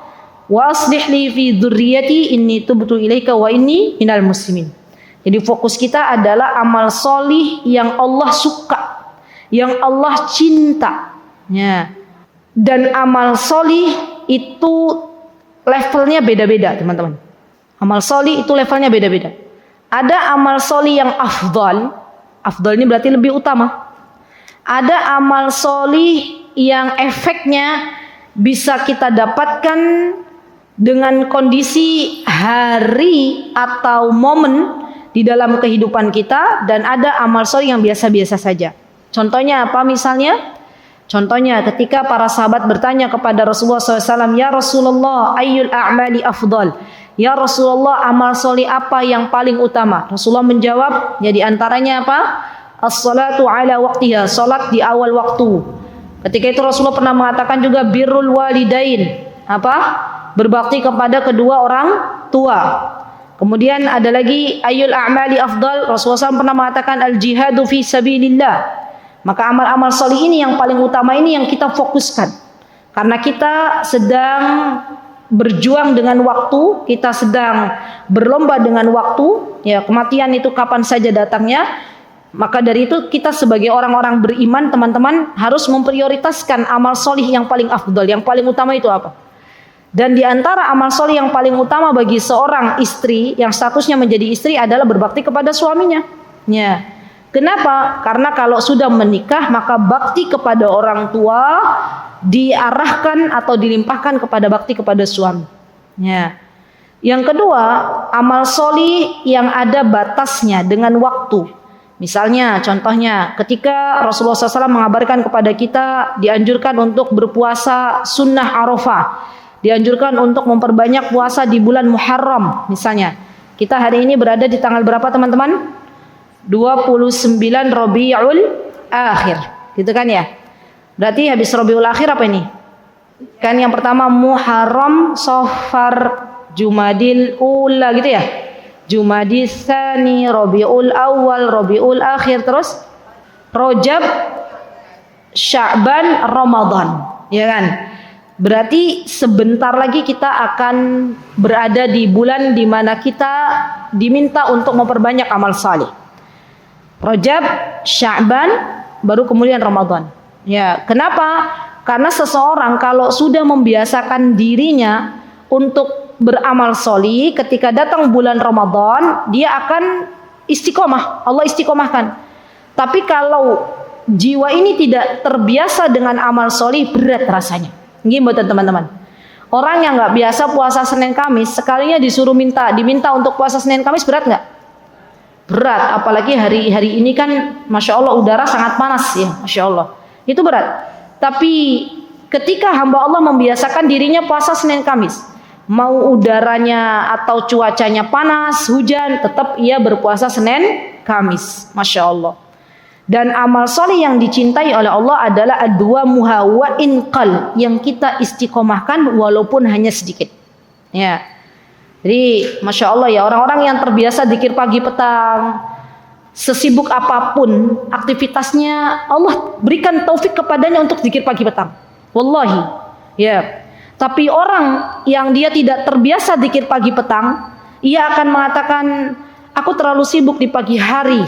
wa aslih li fi dzurriyyati inni tubtu ilaika wa inni minal muslimin. Jadi fokus kita adalah amal solih yang Allah suka, yang Allah cinta. Ya. Dan amal solih itu levelnya beda-beda teman-teman. Amal solih itu levelnya beda-beda. Ada amal solih yang afdal. Afdal ini berarti lebih utama. Ada amal solih yang efeknya bisa kita dapatkan dengan kondisi hari atau momen di dalam kehidupan kita, dan ada amal soleh yang biasa-biasa saja. Contohnya apa misalnya? Contohnya ketika para sahabat bertanya kepada Rasulullah SAW, ya Rasulullah, ayyul a'mali afdal? Ya Rasulullah, amal soleh apa yang paling utama? Rasulullah menjawab, ya di antaranya apa? As-salatu ala waqtiha, salat di awal waktu. Ketika itu Rasulullah pernah mengatakan juga birrul walidain, apa? Berbakti kepada kedua orang tua. Kemudian ada lagi ayyul a'mali afdal, Rasulullah SAW pernah mengatakan al-jihadu fi sabilillah. Maka amal-amal soleh ini yang paling utama ini yang kita fokuskan. Karena kita sedang berjuang dengan waktu, kita sedang berlomba dengan waktu, ya kematian itu kapan saja datangnya. Maka dari itu kita sebagai orang-orang beriman teman-teman harus memprioritaskan amal soleh yang paling afdal, yang paling utama itu apa? Dan di antara amal soleh yang paling utama bagi seorang istri yang statusnya menjadi istri adalah berbakti kepada suaminya. Ya. Kenapa? Karena kalau sudah menikah maka bakti kepada orang tua diarahkan atau dilimpahkan kepada bakti kepada suami. Ya. Yang kedua, amal solih yang ada batasnya dengan waktu. Misalnya, contohnya, ketika Rasulullah SAW mengabarkan kepada kita dianjurkan untuk berpuasa sunnah Arafah, dianjurkan untuk memperbanyak puasa di bulan Muharram. Misalnya, kita hari ini berada di tanggal berapa teman-teman? 29 Rabiul Akhir, gitu kan ya? Berarti habis Rabiul Akhir apa ini? Kan yang pertama Muharram, Safar, Jumadil Ula, gitu ya? Jumadil Tsani, Rabiul Awal, Rabiul Akhir, terus Rajab, Sya'ban, Ramadan, ya kan? Berarti sebentar lagi kita akan berada di bulan di mana kita diminta untuk memperbanyak amal saleh. Rajab, Sya'ban, baru kemudian Ramadan. Ya, kenapa? Karena seseorang kalau sudah membiasakan dirinya untuk beramal sholih, ketika datang bulan Ramadan, dia akan istiqomah. Allah istiqomahkan. Tapi kalau jiwa ini tidak terbiasa dengan amal sholih, berat rasanya. Ini buat teman-teman. Orang yang nggak biasa puasa Senin Kamis, sekalinya disuruh diminta untuk puasa Senin Kamis, berat nggak? Berat. Apalagi hari ini kan, masya Allah udara sangat panas ya, masya Allah. Itu berat. Tapi ketika hamba Allah membiasakan dirinya puasa Senin Kamis, mau udaranya atau cuacanya panas, hujan, tetap ia berpuasa Senin Kamis. Masya Allah. Dan amal soleh yang dicintai oleh Allah adalah adwamuha wa inqal, yang kita istiqomahkan walaupun hanya sedikit. Ya. Jadi masya Allah ya, orang-orang yang terbiasa zikir pagi petang, sesibuk apapun aktivitasnya, Allah berikan taufik kepadanya untuk zikir pagi petang. Wallahi. Ya. Tapi orang yang dia tidak terbiasa zikir pagi petang, ia akan mengatakan, aku terlalu sibuk di pagi hari,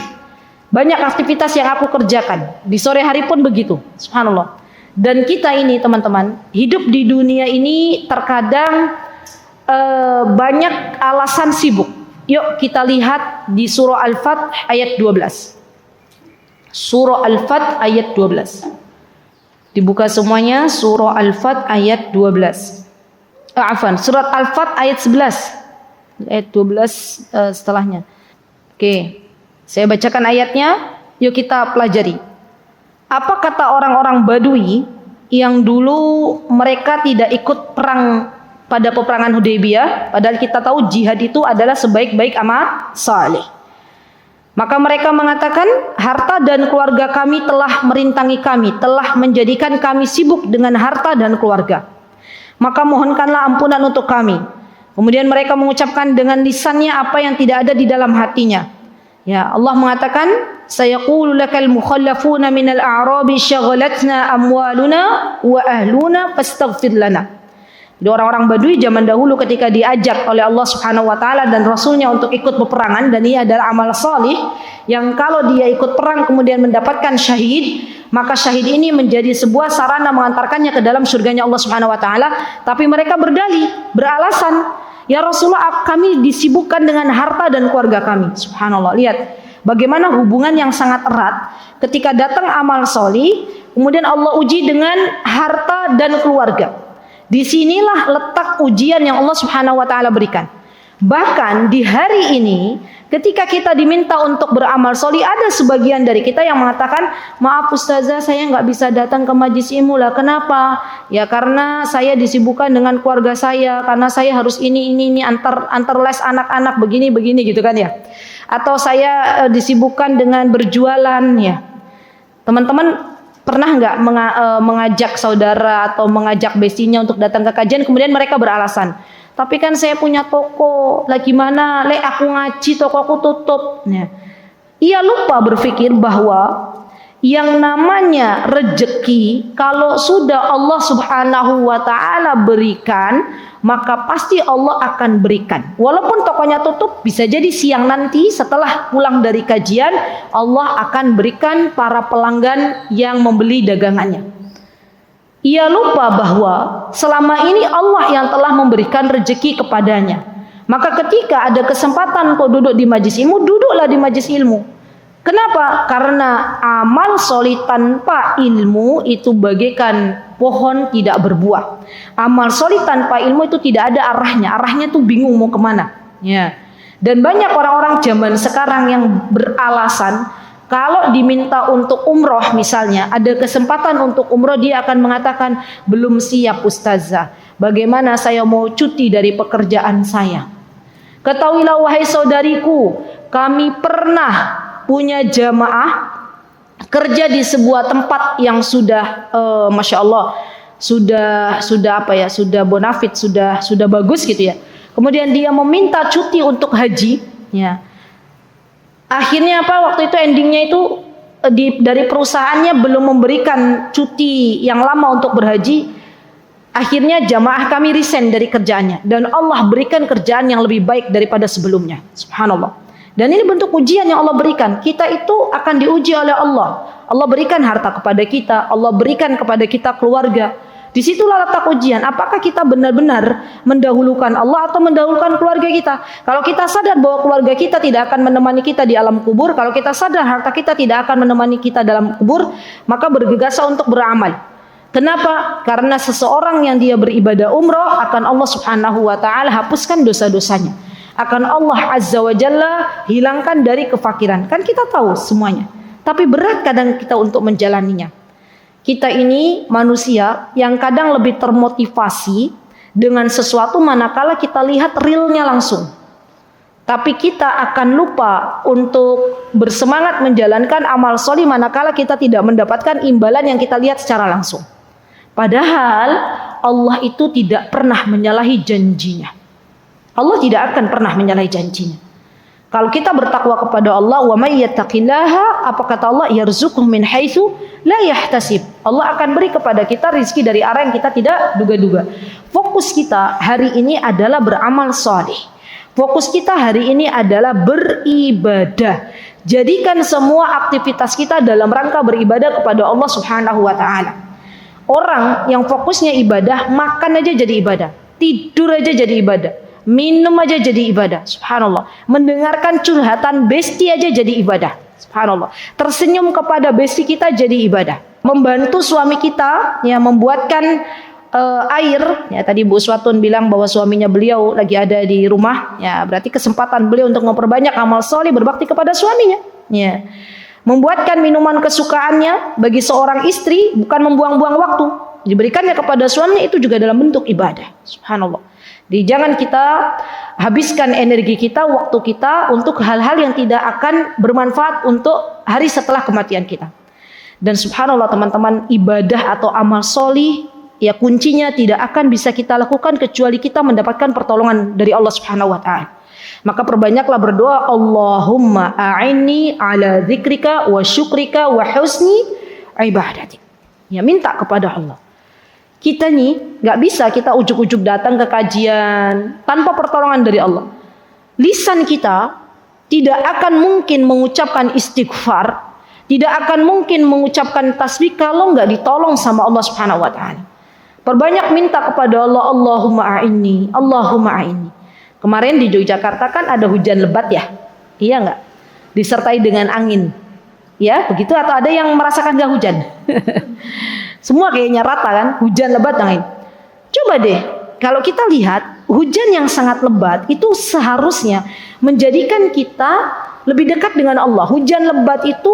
banyak aktivitas yang aku kerjakan. Di sore hari pun begitu. Subhanallah. Dan kita ini teman-teman, hidup di dunia ini terkadang banyak alasan sibuk. Yuk kita lihat di surah Al-Fath ayat 12. Surah Al-Fath ayat 12. Dibuka semuanya, surah Al-Fath ayat 12. Surat Al-Fath ayat 11. Ayat 12 setelahnya. Oke. Saya bacakan ayatnya, yuk kita pelajari. Apa kata orang-orang Badui yang dulu mereka tidak ikut perang pada peperangan Hudaybiyah, padahal kita tahu jihad itu adalah sebaik-baik amal saleh. Maka mereka mengatakan, harta dan keluarga kami telah merintangi kami, telah menjadikan kami sibuk dengan harta dan keluarga. Maka mohonkanlah ampunan untuk kami. Kemudian mereka mengucapkan dengan lisannya apa yang tidak ada di dalam hatinya. Ya, Allah mengatakan, sayaqulu lakal mukhallafuna minal a'rabi syaghalatna amwaluna wa ahluna fastaghfir lana. Jadi orang-orang Badui zaman dahulu ketika diajak oleh Allah Subhanahu wa taala dan Rasulnya untuk ikut peperangan, dan ini adalah amal salih yang kalau dia ikut perang kemudian mendapatkan syahid, maka syahid ini menjadi sebuah sarana mengantarkannya ke dalam surganya Allah Subhanahu wa taala. Tapi mereka berdalih, beralasan, ya Rasulullah, kami disibukkan dengan harta dan keluarga kami. Subhanallah, lihat bagaimana hubungan yang sangat erat ketika datang amal salih, kemudian Allah uji dengan harta dan keluarga. Disinilah letak ujian yang Allah Subhanahu wa taala berikan. Bahkan di hari ini ketika kita diminta untuk beramal sholih, ada sebagian dari kita yang mengatakan, maaf ustazah, saya nggak bisa datang ke majlis ilmu lah. Kenapa? Ya karena saya disibukkan dengan keluarga saya, karena saya harus ini antar les anak-anak begini gitu kan ya. Atau saya disibukkan dengan berjualan ya. Teman-teman pernah nggak mengajak saudara atau mengajak bestinya untuk datang ke kajian, kemudian mereka beralasan, tapi kan saya punya toko, lah gimana, aku ngaji, tokoku tutup. Nah, ia lupa berpikir bahwa yang namanya rejeki kalau sudah Allah Subhanahu wa taala berikan, maka pasti Allah akan berikan. Walaupun tokonya tutup, bisa jadi siang nanti setelah pulang dari kajian, Allah akan berikan para pelanggan yang membeli dagangannya. Ia lupa bahwa selama ini Allah yang telah memberikan rejeki kepadanya. Maka ketika ada kesempatan kau duduk di majlis ilmu, duduklah di majlis ilmu. Kenapa? Karena amal solih tanpa ilmu itu bagaikan pohon tidak berbuah. Amal solih tanpa ilmu itu tidak ada arahnya. Arahnya tuh bingung mau kemana. Ya. Dan banyak orang-orang zaman sekarang yang beralasan kalau diminta untuk umroh misalnya, ada kesempatan untuk umroh, dia akan mengatakan belum siap ustazah. Bagaimana saya mau cuti dari pekerjaan saya? Ketahuilah wahai saudariku, kami pernah punya jamaah kerja di sebuah tempat yang sudah masya Allah sudah bonafit, sudah bagus gitu ya. Kemudian dia meminta cuti untuk haji, ya. Akhirnya apa? Waktu itu endingnya itu dari perusahaannya belum memberikan cuti yang lama untuk berhaji. Akhirnya jamaah kami resign dari kerjaannya dan Allah berikan kerjaan yang lebih baik daripada sebelumnya. Subhanallah. Dan ini bentuk ujian yang Allah berikan. Kita itu akan diuji oleh Allah. Allah berikan harta kepada kita, Allah berikan kepada kita keluarga. Disitulah letak ujian. Apakah kita benar-benar mendahulukan Allah atau mendahulukan keluarga kita? Kalau kita sadar bahwa keluarga kita tidak akan menemani kita di alam kubur, kalau kita sadar harta kita tidak akan menemani kita dalam kubur, maka bergegaslah untuk beramal. Kenapa? Karena seseorang yang dia beribadah umroh akan Allah Subhanahu wa taala hapuskan dosa-dosanya. Akan Allah Azza wa Jalla hilangkan dari kefakiran. Kan kita tahu semuanya. Tapi berat kadang kita untuk menjalaninya. Kita ini manusia yang kadang lebih termotivasi dengan sesuatu manakala kita lihat realnya langsung. Tapi kita akan lupa untuk bersemangat menjalankan amal solih manakala kita tidak mendapatkan imbalan yang kita lihat secara langsung. Padahal Allah itu tidak pernah menyalahi janjinya. Allah tidak akan pernah menyalahi janjinya. Kalau kita bertakwa kepada Allah, wa may yattaqillaha, apa kata Allah? Yarzuquhu min haitsu la yahtasib. Allah akan beri kepada kita rezeki dari arah yang kita tidak duga-duga. Fokus kita hari ini adalah beramal saleh. Fokus kita hari ini adalah beribadah. Jadikan semua aktivitas kita dalam rangka beribadah kepada Allah Subhanahu wa taala. Orang yang fokusnya ibadah, makan aja jadi ibadah, tidur aja jadi ibadah. Minum aja jadi ibadah. Subhanallah. Mendengarkan curhatan besti aja jadi ibadah. Subhanallah. Tersenyum kepada besti kita jadi ibadah. Membantu suami kita ya membuatkan air ya, tadi Bu Swatun bilang bahwa suaminya beliau lagi ada di rumah ya, berarti kesempatan beliau untuk memperbanyak amal soleh berbakti kepada suaminya ya. Membuatkan minuman kesukaannya bagi seorang istri, bukan membuang-buang waktu, diberikannya kepada suaminya, itu juga dalam bentuk ibadah. Subhanallah. Jadi jangan kita habiskan energi kita, waktu kita untuk hal-hal yang tidak akan bermanfaat untuk hari setelah kematian kita. Dan subhanallah teman-teman, ibadah atau amal solih ya kuncinya tidak akan bisa kita lakukan kecuali kita mendapatkan pertolongan dari Allah Subhanahu wa taala. Maka perbanyaklah berdoa, Allahumma a'inni ala dzikrika wa syukrika wa husni ibadatik. Ya minta kepada Allah. Kita nih nggak bisa kita ujuk-ujuk datang ke kajian tanpa pertolongan dari Allah. Lisan kita tidak akan mungkin mengucapkan istighfar, tidak akan mungkin mengucapkan tasbih kalau nggak ditolong sama Allah Subhanahu wa taala. Perbanyak minta kepada Allah, Allahumma a'inni, Allahumma a'inni. Kemarin di Yogyakarta kan ada hujan lebat ya, iya nggak? Disertai dengan angin, ya begitu, atau ada yang merasakan nggak hujan? Semua kayaknya rata kan, hujan lebat angin. Coba deh, kalau kita lihat hujan yang sangat lebat itu seharusnya menjadikan kita lebih dekat dengan Allah. Hujan lebat itu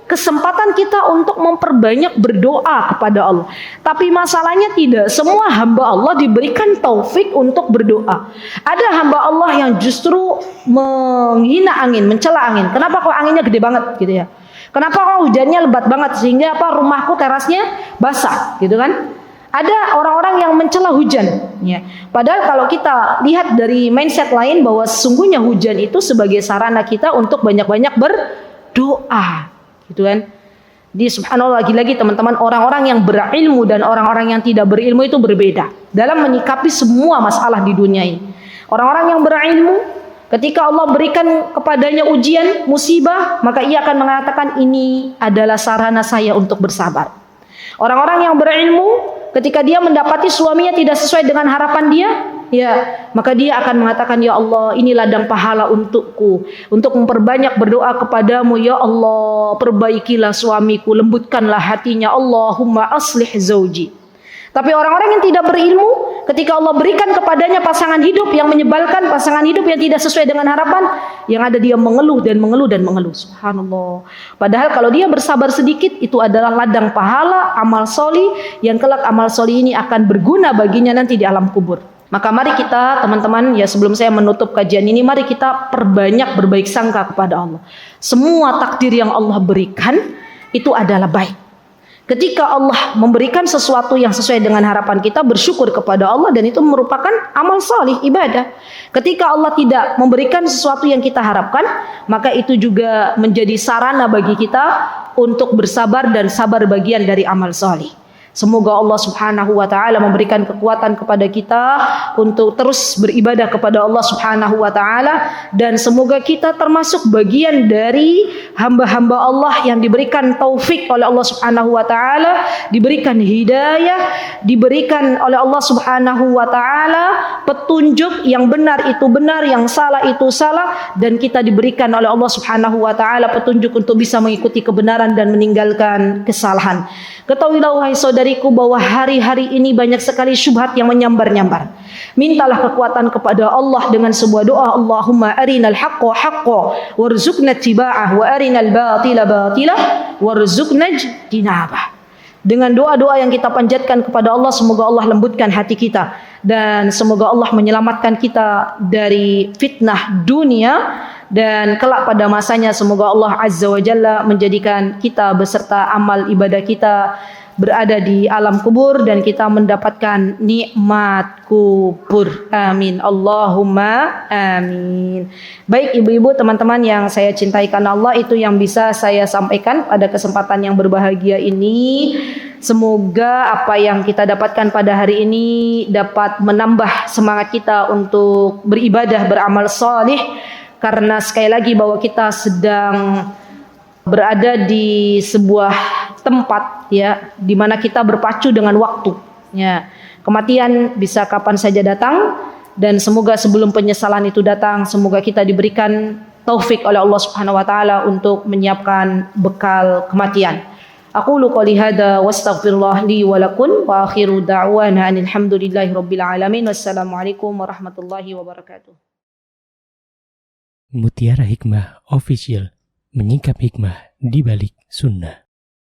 kesempatan kita untuk memperbanyak berdoa kepada Allah. Tapi masalahnya tidak semua hamba Allah diberikan taufik untuk berdoa. Ada hamba Allah yang justru menghina angin, mencela angin. Kenapa kok anginnya gede banget gitu ya? Kenapa kok hujannya lebat banget sehingga rumahku terasnya basah gitu kan? Ada orang-orang yang mencela hujan ya. Padahal kalau kita lihat dari mindset lain bahwa sesungguhnya hujan itu sebagai sarana kita untuk banyak-banyak berdoa gitu kan. Di subhanallah, lagi-lagi teman-teman, orang-orang yang berilmu dan orang-orang yang tidak berilmu itu berbeda dalam menyikapi semua masalah di dunia ini. Orang-orang yang berilmu, ketika Allah berikan kepadanya ujian, musibah, maka ia akan mengatakan ini adalah sarana saya untuk bersabar. Orang-orang yang berilmu, ketika dia mendapati suaminya tidak sesuai dengan harapan dia, ya, maka dia akan mengatakan, ya Allah, ini ladang pahala untukku, untuk memperbanyak berdoa kepadamu, ya Allah, perbaikilah suamiku, lembutkanlah hatinya, Allahumma aslih zauji. Tapi orang-orang yang tidak berilmu, ketika Allah berikan kepadanya pasangan hidup yang menyebalkan, pasangan hidup yang tidak sesuai dengan harapan, yang ada dia mengeluh dan mengeluh dan mengeluh. Subhanallah. Padahal kalau dia bersabar sedikit, itu adalah ladang pahala, amal soli, yang kelak amal soli ini akan berguna baginya nanti di alam kubur. Maka mari kita, teman-teman, ya sebelum saya menutup kajian ini, mari kita perbanyak berbaik sangka kepada Allah. Semua takdir yang Allah berikan itu adalah baik. Ketika Allah memberikan sesuatu yang sesuai dengan harapan kita, bersyukur kepada Allah, dan itu merupakan amal salih, ibadah. Ketika Allah tidak memberikan sesuatu yang kita harapkan, maka itu juga menjadi sarana bagi kita untuk bersabar, dan sabar bagian dari amal salih. Semoga Allah Subhanahu wa taala memberikan kekuatan kepada kita untuk terus beribadah kepada Allah Subhanahu wa taala, dan semoga kita termasuk bagian dari hamba-hamba Allah yang diberikan taufik oleh Allah Subhanahu wa taala, diberikan hidayah, diberikan oleh Allah Subhanahu wa taala petunjuk, yang benar itu benar, yang salah itu salah, dan kita diberikan oleh Allah Subhanahu wa taala petunjuk untuk bisa mengikuti kebenaran dan meninggalkan kesalahan. Ketahuilah wahai saudariku bahwa hari-hari ini banyak sekali syubhat yang menyambar-nyambar. Mintalah kekuatan kepada Allah dengan sebuah doa, Allahumma arinal haqqa haqqa warzuqna ittiba'ah wa arinal batila batila warzuqna ijtinabah. Dengan doa-doa yang kita panjatkan kepada Allah, semoga Allah lembutkan hati kita, dan semoga Allah menyelamatkan kita dari fitnah dunia, dan kelak pada masanya semoga Allah Azza wa Jalla menjadikan kita beserta amal ibadah kita berada di alam kubur, dan kita mendapatkan nikmat kubur. Amin. Allahumma amin. Baik ibu-ibu, teman-teman yang saya cintai karena Allah, itu yang bisa saya sampaikan pada kesempatan yang berbahagia ini. Semoga apa yang kita dapatkan pada hari ini dapat menambah semangat kita untuk beribadah, beramal salih. Karena sekali lagi bahwa kita sedang berada di sebuah tempat, ya, di mana kita berpacu dengan waktu, ya. Kematian bisa kapan saja datang, dan semoga sebelum penyesalan itu datang, semoga kita diberikan taufik oleh Allah Subhanahu wa taala untuk menyiapkan bekal kematian. Aqulu qouli hadza wastaghfirullah li wa lakum wa akhiru da'wana alhamdulillahirabbil alamin. Wassalamualaikum warahmatullahi wabarakatuh. Mutiara Hikmah Official, menyingkap hikmah di balik sunnah.